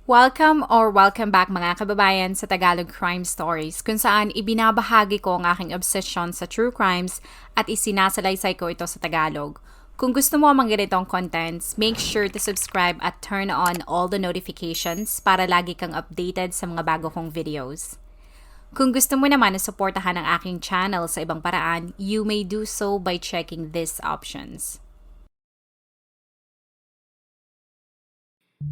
Welcome back mga kababayan sa Tagalog Crime Stories kung saan ibinabahagi ko ang aking obsession sa true crimes at isinasalaysay ko ito sa Tagalog. Kung gusto mo ang mga ganitong contents, make sure to subscribe at turn on all the notifications para lagi kang updated sa mga bago kong videos. Kung gusto mo naman na suportahan ang aking channel sa ibang paraan, you may do so by checking these options.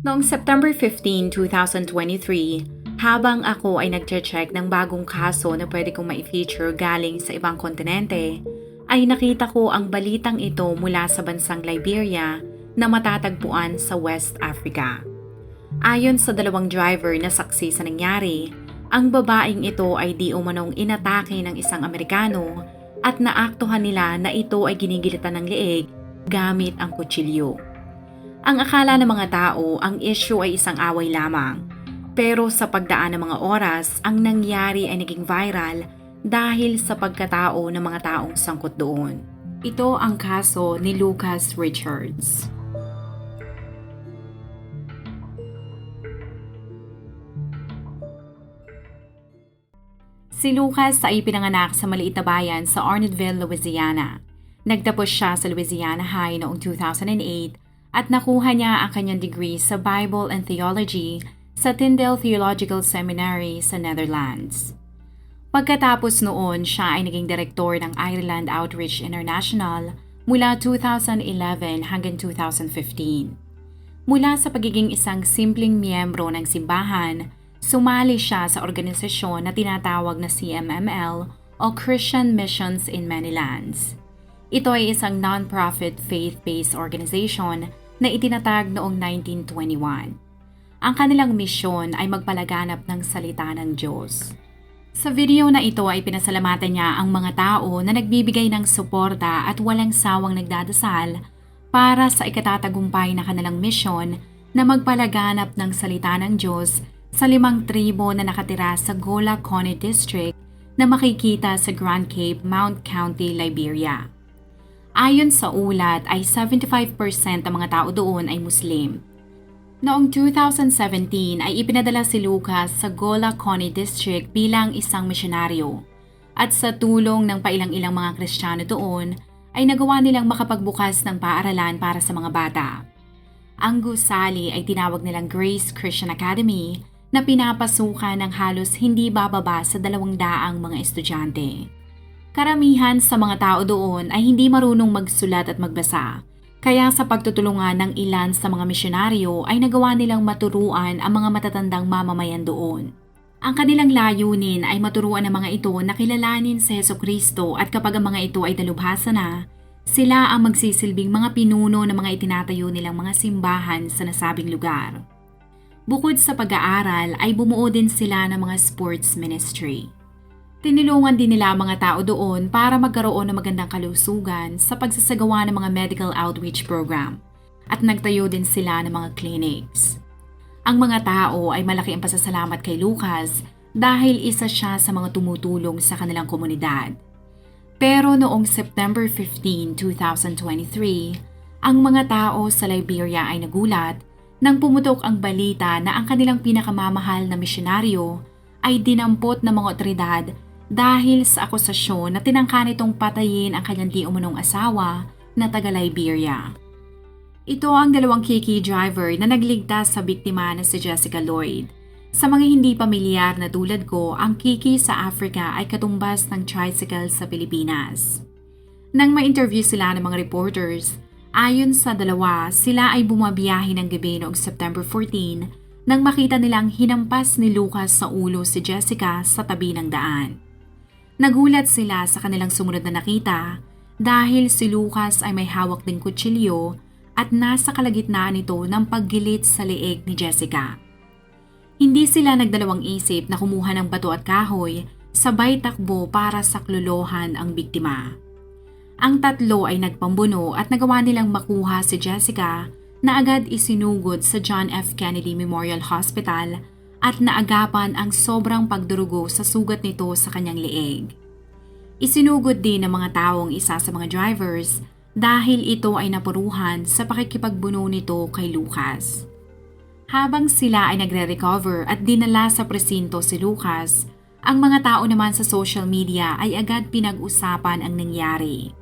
Noong September 15, 2023, habang ako ay nagche-check ng bagong kaso na pwede kong ma-feature galing sa ibang kontinente, ay nakita ko ang balitang ito mula sa bansang Liberia na matatagpuan sa West Africa. Ayon sa dalawang driver na saksi sa nangyari, ang babaeng ito ay di umanong inatake ng isang Amerikano at naaktuhan nila na ito ay ginigilitan ng leeg gamit ang kutsilyo. Ang akala ng mga tao, ang issue ay isang away lamang. Pero sa pagdaan ng mga oras, ang nangyari ay naging viral dahil sa pagkatao ng mga taong sangkot doon. Ito ang kaso ni Lucas Richards. Si Lucas ay pinanganak sa maliit na bayan sa Arnoldville, Louisiana. Nagtapos siya sa Louisiana High noong 2008 at nakuha niya ang kanyang degree sa Bible and Theology sa Tyndale Theological Seminary sa Netherlands. Pagkatapos noon, siya ay naging direktor ng Ireland Outreach International mula 2011 hanggang 2015. Mula sa pagiging isang simpleng miyembro ng simbahan, sumali siya sa organisasyon na tinatawag na CMML o Christian Missions in Many Lands. Ito ay isang non-profit faith-based organization na itinatag noong 1921. Ang kanilang misyon ay magpalaganap ng salita ng Diyos. Sa video na ito ay pinasalamatan niya ang mga tao na nagbibigay ng suporta at walang sawang nagdadasal para sa ikatatagumpay na kanilang misyon na magpalaganap ng salita ng Diyos sa 5 tribo na nakatira sa Gola Conny District na makikita sa Grand Cape, Mount County, Liberia. Ayon sa ulat ay 75% ng mga tao doon ay Muslim. Noong 2017 ay ipinadala si Lucas sa Gola Conny District bilang isang misyonaryo at sa tulong ng pailang-ilang mga Kristiyano doon ay nagawa nilang makapagbukas ng paaralan para sa mga bata. Ang gusali ay tinawag nilang Grace Christian Academy na pinapasukan ng halos hindi bababa sa 200 mga estudyante. Karamihan sa mga tao doon ay hindi marunong magsulat at magbasa, kaya sa pagtutulungan ng ilan sa mga misyonaryo ay nagawa nilang maturuan ang mga matatandang mamamayan doon. Ang kanilang layunin ay maturuan ang mga ito na kilalanin si Jesucristo at kapag ang mga ito ay dalubhasa na, sila ang magsisilbing mga pinuno ng mga itinatayo nilang mga simbahan sa nasabing lugar. Bukod sa pag-aaral ay bumuo din sila ng mga sports ministry. Tinulungan din nila ang mga tao doon para magkaroon ng magandang kalusugan sa pagsasagawa ng mga medical outreach program at nagtayo din sila ng mga clinics. Ang mga tao ay malaki ang pasasalamat kay Lucas dahil isa siya sa mga tumutulong sa kanilang komunidad. Pero noong September 15, 2023, ang mga tao sa Liberia ay nagulat nang pumutok ang balita na ang kanilang pinakamamahal na misyonaryo ay dinampot ng mga otoridad dahil sa akusasyon na tinangka nitong patayin ang kanyang di umunong asawa na taga Liberia. Ito ang 2 kiki driver na nagligtas sa biktima na si Jessica Lloyd. Sa mga hindi pamilyar na tulad ko, ang kiki sa Africa ay katumbas ng tricycle sa Pilipinas. Nang ma-interview sila ng mga reporters, ayon sa dalawa, sila ay bumabiyahe ng gabi noong September 14 nang makita nilang hinampas ni Lucas sa ulo si Jessica sa tabi ng daan. Nagulat sila sa kanilang sumunod na nakita dahil si Lucas ay may hawak ding kutsilyo at nasa kalagitnaan nito ng paggilit sa leeg ni Jessica. Hindi sila nagdalawang isip na kumuha ng bato at kahoy, sabay takbo para saklolohan ang biktima. Ang tatlo ay nagpambuno at nagawa nilang makuha si Jessica na agad isinugod sa John F. Kennedy Memorial Hospital at naagapan ang sobrang pagdurugo sa sugat nito sa kanyang leeg. Isinugod din ng mga taong isa sa mga drivers dahil ito ay napuruhan sa pakikipagbuno nito kay Lucas. Habang sila ay nagre-recover at dinala sa presinto si Lucas, ang mga tao naman sa social media ay agad pinag-usapan ang nangyari.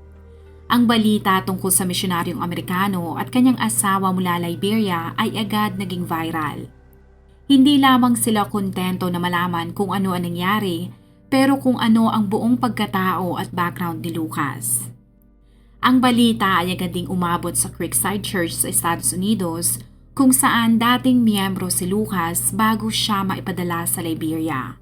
Ang balita tungkol sa misyonaryong Amerikano at kanyang asawa mula Liberia ay agad naging viral. Hindi lamang sila kontento na malaman kung ano ang nangyari, pero kung ano ang buong pagkatao at background ni Lucas. Ang balita ay agad ding umabot sa Creekside Church sa Estados Unidos, kung saan dating miyembro si Lucas bago siya maipadala sa Liberia.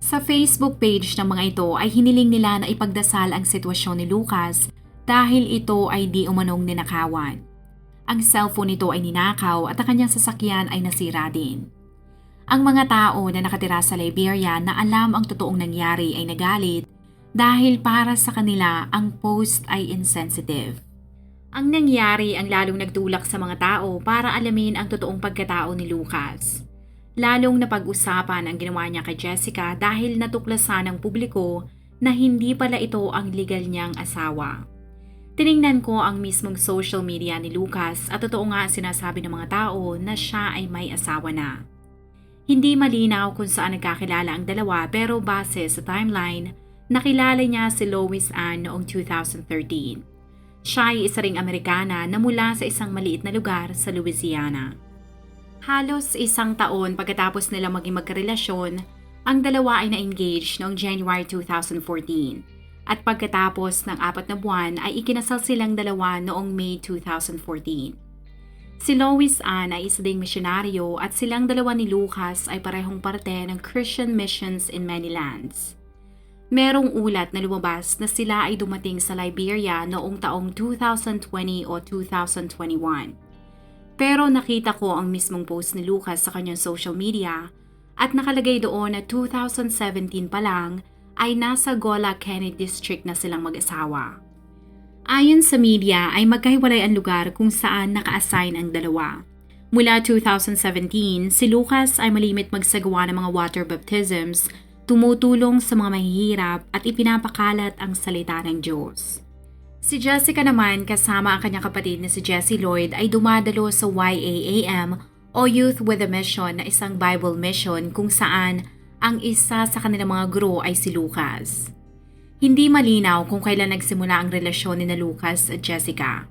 Sa Facebook page ng mga ito ay hiniling nila na ipagdasal ang sitwasyon ni Lucas dahil ito ay di umanong ninakawan. Ang cellphone nito ay ninakaw at ang kanyang sasakyan ay nasira din. Ang mga tao na nakatira sa Liberia na alam ang totoong nangyari ay nagalit dahil para sa kanila ang post ay insensitive. Ang nangyari ang lalong nagtulak sa mga tao para alamin ang totoong pagkatao ni Lucas. Lalong napag-usapan ang ginawa niya kay Jessica dahil natuklasan ng publiko na hindi pala ito ang legal niyang asawa. Tiningnan ko ang mismong social media ni Lucas at totoo nga sinasabi ng mga tao na siya ay may asawa na. Hindi malinaw kung saan nagkakilala ang dalawa pero base sa timeline, nakilala niya si Lois Ann noong 2013. Siya ay isa ring Amerikana na mula sa isang maliit na lugar sa Louisiana. Halos isang taon pagkatapos nila maging magkarelasyon, ang dalawa ay na-engage noong January 2014 at pagkatapos ng 4 na buwan ay ikinasal silang dalawa noong May 2014. Si Lois Ann ay isa ding misyonaryo at silang dalawa ni Lucas ay parehong parte ng Christian missions in many lands. Merong ulat na lumabas na sila ay dumating sa Liberia noong taong 2020 o 2021. Pero nakita ko ang mismong post ni Lucas sa kanyang social media at nakalagay doon na 2017 pa lang ay nasa Gola Kennedy District na silang mag-asawa. Ayon sa media ay magkahiwalay ang lugar kung saan naka-assign ang dalawa. Mula 2017, si Lucas ay malimit magsagawa ng mga water baptisms, tumutulong sa mga mahihirap at ipinapakalat ang salita ng Diyos. Si Jessica naman kasama ang kanyang kapatid na si Jessie Lloyd ay dumadalo sa YAAM o Youth with a Mission na isang Bible mission kung saan ang isa sa kanilang mga guro ay si Lucas. Hindi malinaw kung kailan nagsimula ang relasyon ni Lucas at Jessica.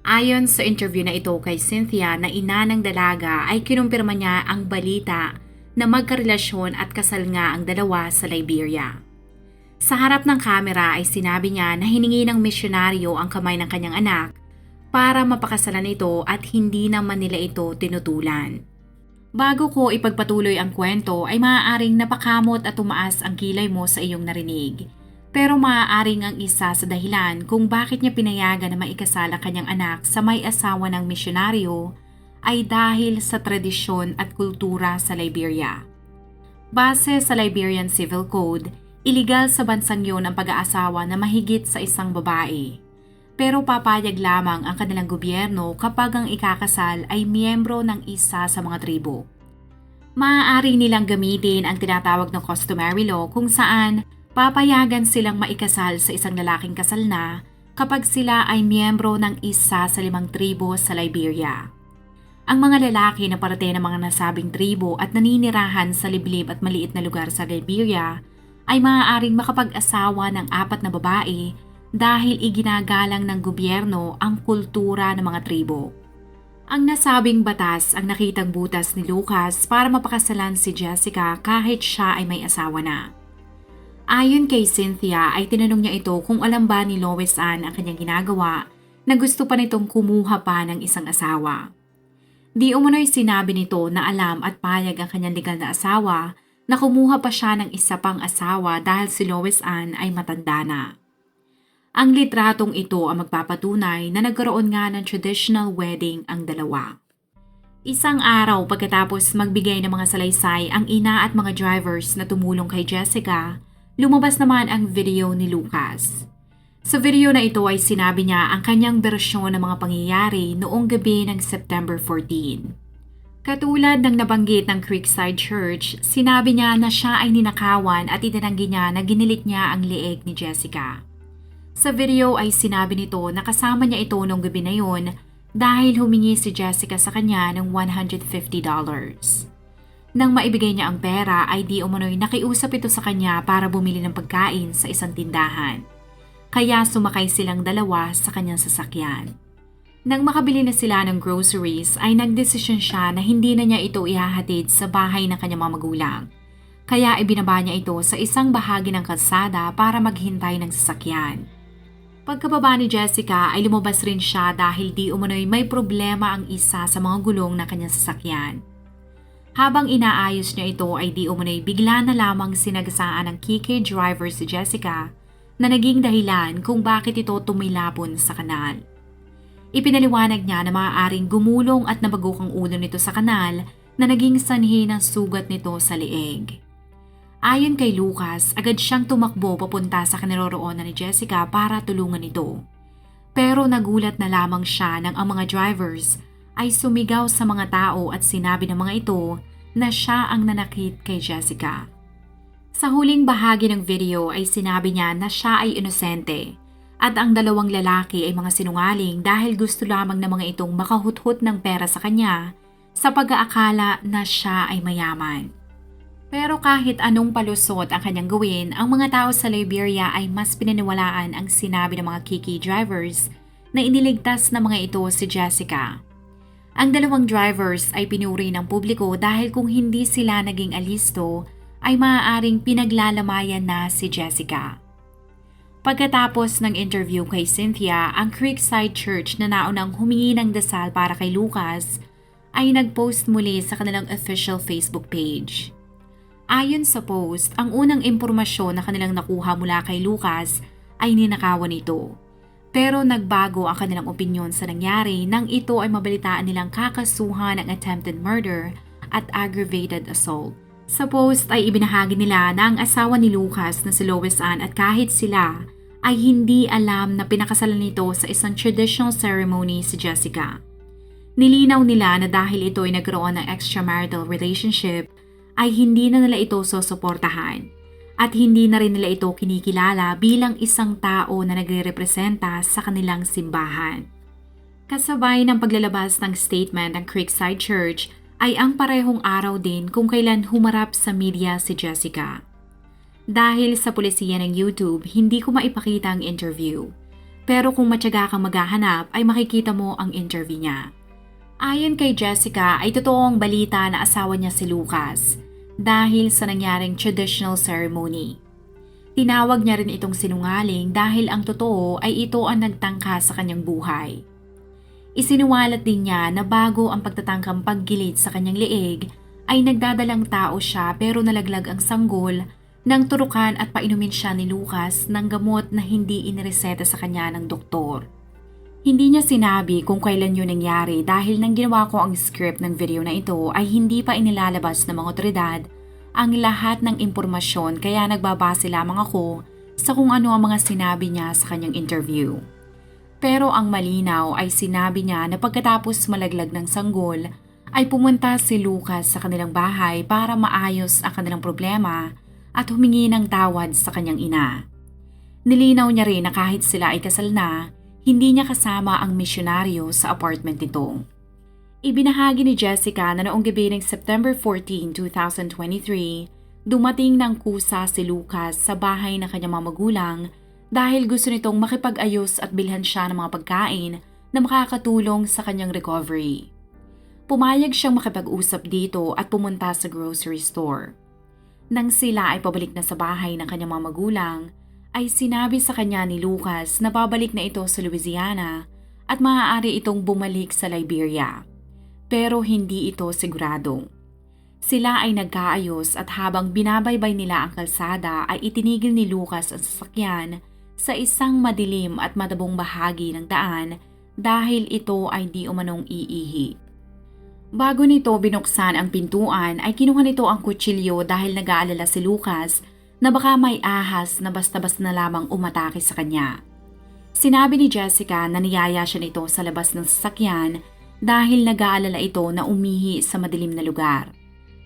Ayon sa interview na ito kay Cynthia na ina ng dalaga ay kinumpirma niya ang balita na magkarelasyon at kasal nga ang dalawa sa Liberia. Sa harap ng kamera ay sinabi niya na hiningi ng misyonaryo ang kamay ng kanyang anak para mapakasalan ito at hindi naman nila ito tinutulan. Bago ko ipagpatuloy ang kwento ay maaaring napakamot at tumaas ang kilay mo sa iyong narinig. Pero maaaring ang isa sa dahilan kung bakit niya pinayagan na maikasal ang kanyang anak sa may asawa ng misyonaryo ay dahil sa tradisyon at kultura sa Liberia. Base sa Liberian Civil Code, iligal sa bansang yon ang pag-aasawa na mahigit sa isang babae. Pero papayag lamang ang kanilang gobyerno kapag ang ikakasal ay miyembro ng isa sa mga tribo. Maaari nilang gamitin ang tinatawag na customary law kung saan papayagan silang maikasal sa isang lalaking kasal na kapag sila ay miyembro ng isa sa 5 tribo sa Liberia. Ang mga lalaki na parte ng mga nasabing tribo at naninirahan sa liblib at maliit na lugar sa Liberia ay maaaring makapag-asawa ng 4 na babae dahil iginagalang ng gobyerno ang kultura ng mga tribo. Ang nasabing batas ang nakitang butas ni Lucas para mapakasalan si Jessica kahit siya ay may asawa na. Ayon kay Cynthia ay tinanong niya ito kung alam ba ni Lois Ann ang kanyang ginagawa na gusto pa nitong kumuha pa ng isang asawa. Di umano'y sinabi nito na alam at payag ang kanyang legal na asawa na kumuha pa siya ng isa pang asawa dahil si Lois Ann ay matanda na. Ang litratong ito ang magpapatunay na nagkaroon nga ng traditional wedding ang dalawa. Isang araw pagkatapos magbigay ng mga salaysay ang ina at mga drivers na tumulong kay Jessica, lumabas naman ang video ni Lucas. Sa video na ito ay sinabi niya ang kanyang bersyon ng mga pangyayari noong gabi ng September 14. Katulad ng nabanggit ng Creekside Church, sinabi niya na siya ay ninakawan at itinanggi niya na ginilit niya ang leeg ni Jessica. Sa video ay sinabi nito na kasama niya ito noong gabi na yun dahil humingi si Jessica sa kanya ng $150. Nang maibigay niya ang pera ay di umano'y nakiusap ito sa kanya para bumili ng pagkain sa isang tindahan. Kaya sumakay silang dalawa sa kanyang sasakyan. Nang makabili na sila ng groceries ay nagdesisyon siya na hindi na niya ito ihahatid sa bahay ng kanyang mga magulang. Kaya ibinaba niya ito sa isang bahagi ng kalsada para maghintay ng sasakyan. Pagkababa ni Jessica ay lumabas rin siya dahil di umano'y may problema ang isa sa mga gulong na kanyang sasakyan. Habang inaayos niya ito ay di umano'y bigla na lamang sinagasaan ng KK driver si Jessica na naging dahilan kung bakit ito tumilapon sa kanal. Ipinaliwanag niya na maaaring gumulong at nabagok ang ulo nito sa kanal na naging sanhi ng sugat nito sa leeg. Ayon kay Lucas, agad siyang tumakbo papunta sa kinaroroonan ni Jessica para tulungan ito. Pero nagulat na lamang siya nang ang mga drivers ay sumigaw sa mga tao at sinabi ng mga ito na siya ang nanakit kay Jessica. Sa huling bahagi ng video ay sinabi niya na siya ay inosente at ang dalawang lalaki ay mga sinungaling dahil gusto lamang ng mga itong makahuthut ng pera sa kanya sa pag-aakala na siya ay mayaman. Pero kahit anong palusot ang kanyang gawin, ang mga tao sa Liberia ay mas pinaniwalaan ang sinabi ng mga KK drivers na iniligtas ng mga ito si Jessica. Ang dalawang drivers ay pinuri ng publiko dahil kung hindi sila naging alisto, ay maaaring pinaglalamayan na si Jessica. Pagkatapos ng interview kay Cynthia, ang Creekside Church na naunang humingi ng dasal para kay Lucas ay nag-post muli sa kanilang official Facebook page. Ayon sa post, ang unang impormasyon na kanilang nakuha mula kay Lucas ay ninakawan ito. Pero nagbago ang kanilang opinyon sa nangyari nang ito ay mabalitaan nilang kakasuhan ng attempted murder at aggravated assault. Sa post ay ibinahagi nila na ang asawa ni Lucas na si Lois Ann at kahit sila ay hindi alam na pinakasalan nito sa isang traditional ceremony si Jessica. Nilinaw nila na dahil ito ay nagkaroon ng extramarital relationship ay hindi na nila ito susuportahan at hindi na rin nila ito kinikilala bilang isang tao na nagre-representa sa kanilang simbahan. Kasabay ng paglalabas ng statement ng Creekside Church ay ang parehong araw din kung kailan humarap sa media si Jessica. Dahil sa pulisiya ng YouTube, hindi ko maipakita ang interview. Pero kung matyaga kang maghahanap ay makikita mo ang interview niya. Ayon kay Jessica ay totoong balita na asawa niya si Lucas dahil sa nangyaring traditional ceremony. Tinawag niya rin itong sinungaling dahil ang totoo ay ito ang nagtangka sa kanyang buhay. Isinuwalat din niya na bago ang pagtatangkang paggilid sa kanyang leeg ay nagdadalang tao siya pero nalaglag ang sanggol nang turukan at painumin siya ni Lucas ng gamot na hindi inireseta sa kanya ng doktor. Hindi niya sinabi kung kailan yun nangyari dahil nang ginawa ko ang script ng video na ito ay hindi pa inilalabas ng mga otoridad ang lahat ng impormasyon kaya nagbabase lamang ako sa kung ano ang mga sinabi niya sa kanyang interview. Pero ang malinaw ay sinabi niya na pagkatapos malaglag ng sanggol ay pumunta si Lucas sa kanilang bahay para maayos ang kanilang problema at humingi ng tawad sa kanyang ina. Nilinaw niya rin na kahit sila ay kasal na, hindi niya kasama ang misyonaryo sa apartment nito. Ibinahagi ni Jessica na noong gabi ng September 14, 2023, dumating ng kusa si Lucas sa bahay ng kanyang mga magulang dahil gusto nitong makipag-ayos at bilhan siya ng mga pagkain na makakatulong sa kanyang recovery. Pumayag siyang makipag-usap dito at pumunta sa grocery store. Nang sila ay pabalik na sa bahay ng kanyang mga magulang, ay sinabi sa kanya ni Lucas na babalik na ito sa Louisiana at maaari itong bumalik sa Liberia. Pero hindi ito sigurado. Sila ay nagkaayos at habang binabaybay nila ang kalsada ay itinigil ni Lucas ang sasakyan sa isang madilim at madabong bahagi ng daan dahil ito ay di umanong iihi. Bago nito binuksan ang pintuan ay kinuha nito ang kutsilyo dahil nag-aalala si Lucas na baka may ahas na basta-basta na lamang umatake sa kanya. Sinabi ni Jessica na niyaya siya nito sa labas ng sasakyan dahil nag-aalala ito na umihi sa madilim na lugar.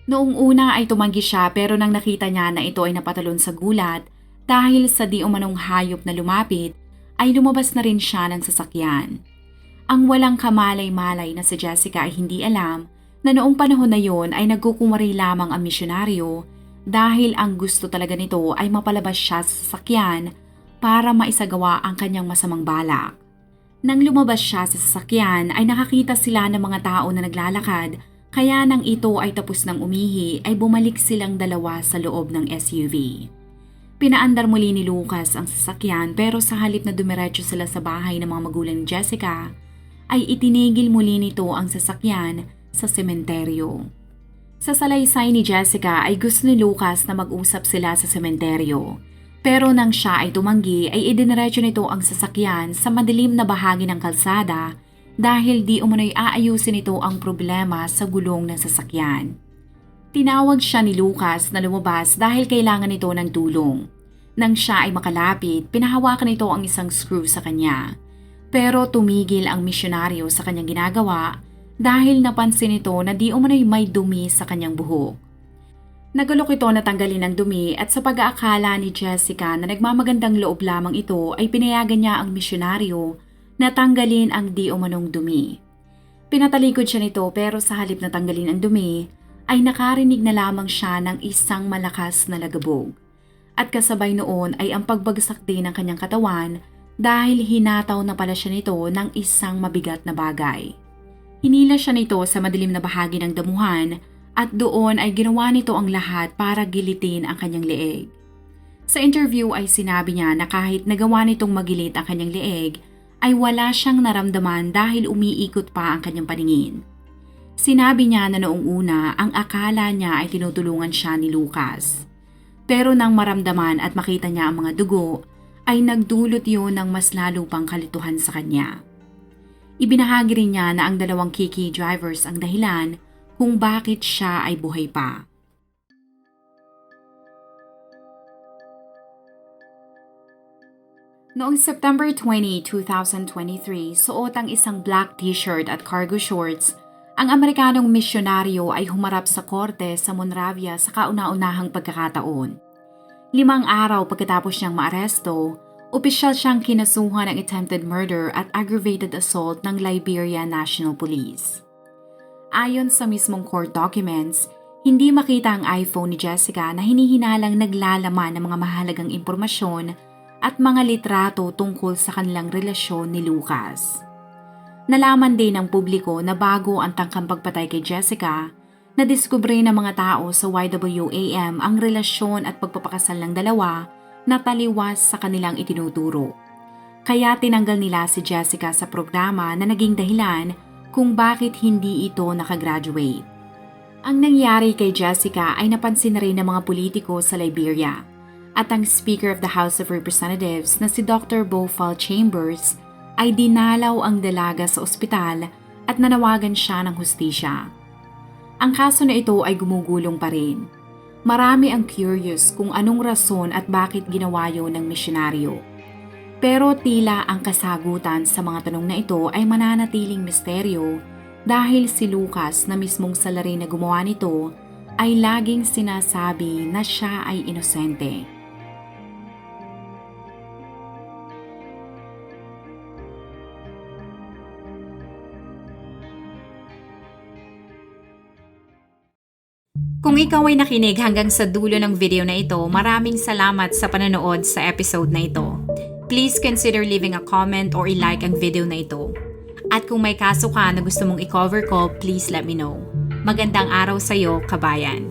Noong una ay tumanggi siya pero nang nakita niya na ito ay napatalon sa gulat dahil sa di umanong hayop na lumapit ay lumabas na rin siya ng sasakyan. Ang walang kamalay-malay na si Jessica ay hindi alam na noong panahon na yon ay nagkukumari lamang ang misyonaryo dahil ang gusto talaga nito ay mapalabas siya sa sasakyan para maisagawa ang kanyang masamang balak. Nang lumabas siya sa sasakyan ay nakakita sila ng mga tao na naglalakad, kaya nang ito ay tapos ng umihi ay bumalik silang dalawa sa loob ng SUV. Pinaandar muli ni Lucas ang sasakyan pero sa halip na dumiretso sila sa bahay ng mga magulang ni Jessica, ay itinigil muli nito ang sasakyan sa sementeryo. Sa salaysay ni Jessica ay gusto ni Lucas na mag-usap sila sa sementeryo. Pero nang siya ay tumanggi ay idiniretso nito ang sasakyan sa madilim na bahagi ng kalsada dahil di umano'y aayusin nito ang problema sa gulong ng sasakyan. Tinawag siya ni Lucas na lumabas dahil kailangan nito ng tulong. Nang siya ay makalapit, pinahawakan nito ang isang screw sa kanya. Pero tumigil ang misyonaryo sa kanyang ginagawa dahil napansin nito na di umano'y may dumi sa kanyang buhok. Nagalok ito na tanggalin ang dumi at sa pag-aakala ni Jessica na nagmamagandang loob lamang ito ay pinayagan niya ang misyonaryo na tanggalin ang di umanong dumi. Pinatalikod siya nito pero sa halip na tanggalin ang dumi ay nakarinig na lamang siya ng isang malakas na lagabog. At kasabay noon ay ang pagbagsak din ng kanyang katawan dahil hinataw na pala siya nito ng isang mabigat na bagay. Hinila siya nito sa madilim na bahagi ng damuhan at doon ay ginawa nito ang lahat para gilitin ang kanyang leeg. Sa interview ay sinabi niya na kahit nagawa nitong magilit ang kanyang leeg, ay wala siyang naramdaman dahil umiikot pa ang kanyang paningin. Sinabi niya na noong una ang akala niya ay tinutulungan siya ni Lucas. Pero nang maramdaman at makita niya ang mga dugo, ay nagdulot yun ng mas lalo pang kalituhan sa kanya. Ibinahagi rin niya na ang dalawang Kiki drivers ang dahilan kung bakit siya ay buhay pa. Noong September 20, 2023, suot ang isang black t-shirt at cargo shorts, ang Amerikanong misyonaryo ay humarap sa korte sa Monravia sa kauna-unahang pagkakataon. 5 araw pagkatapos niyang maaresto, opisyal siyang kinasuhan ng attempted murder at aggravated assault ng Liberia National Police. Ayon sa mismong court documents, hindi makita ang iPhone ni Jessica na hinihinalang naglalaman ng mga mahalagang impormasyon at mga litrato tungkol sa kanilang relasyon ni Lucas. Nalaman din ng publiko na bago ang tangkang pagpatay kay Jessica, nadiskubre ng mga tao sa YWAM ang relasyon at pagpapakasal ng dalawa na taliwas sa kanilang itinuturo. Kaya tinanggal nila si Jessica sa programa na naging dahilan kung bakit hindi ito nakagraduate. Ang nangyari kay Jessica ay napansin na rin ng mga politiko sa Liberia at ang Speaker of the House of Representatives na si Dr. Bofal Chambers ay dinalaw ang dalaga sa ospital at nanawagan siya ng hustisya. Ang kaso na ito ay gumugulong pa rin. Marami ang curious kung anong rason at bakit ginawa yun ng misyonaryo. Pero tila ang kasagutan sa mga tanong na ito ay mananatiling misteryo dahil si Lucas na mismong salari na gumawa nito ay laging sinasabi na siya ay inosente. Kung ikaw ay nakinig hanggang sa dulo ng video na ito, maraming salamat sa panonood sa episode na ito. Please consider leaving a comment or i-like ang video na ito. At kung may kaso ka na gusto mong i-cover ko, please let me know. Magandang araw sa iyo, kabayan.